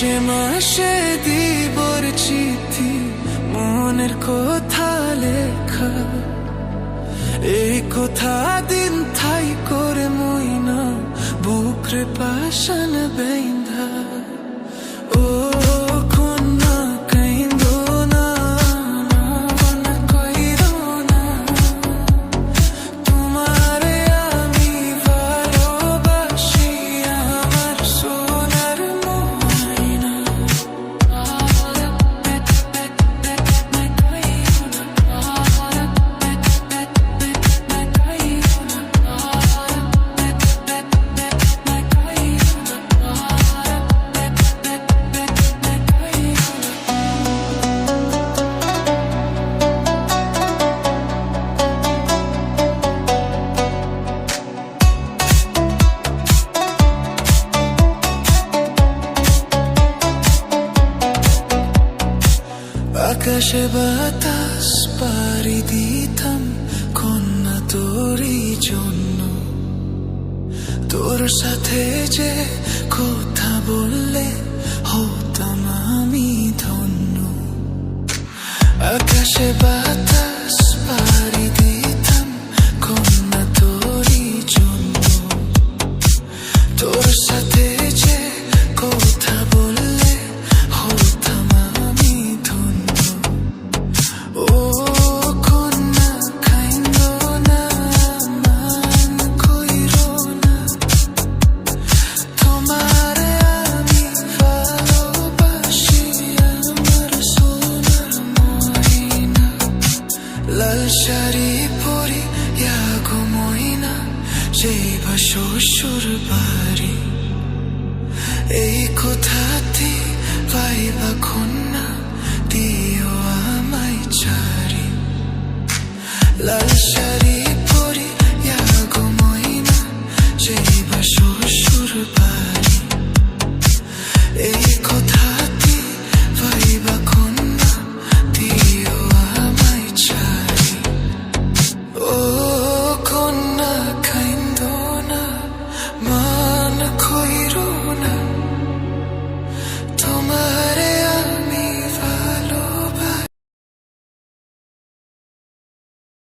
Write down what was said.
মাসে মাসে দিবর চিঠি মনের কথা লেখা, এই কথা দিন থাই করে মইনা বুকরে পাশান বেঁধা। ও কন্যা কাইন্দো না, না কইরো না, তোমারে আমি ভালোবাসি আমার সোনার ময়না। আকাশে বাতাস পাড়ি দিতাম কন্যা তোরই জন্য, তোর সাথে যে কথা বললে হতাম আমি ধন্য। আকাশে বাতাস পাড়ি দিতাম কন্যা তোরই জন্য, তোর সাথে যে কথা বললে হতাম আমি ধন্য। ও কন্যা কাইন্দো না, মান কইরো না, তোমারে আমি ভালোবাসি আমার সোনার ময়না। লাল শাড়ি পরি গো ময়না, যাইবা শ্বশুর বাড়ি, এই কথাতে পাইবা কন্যা দিও আমায় ছাড়ি। লাল শাড়ি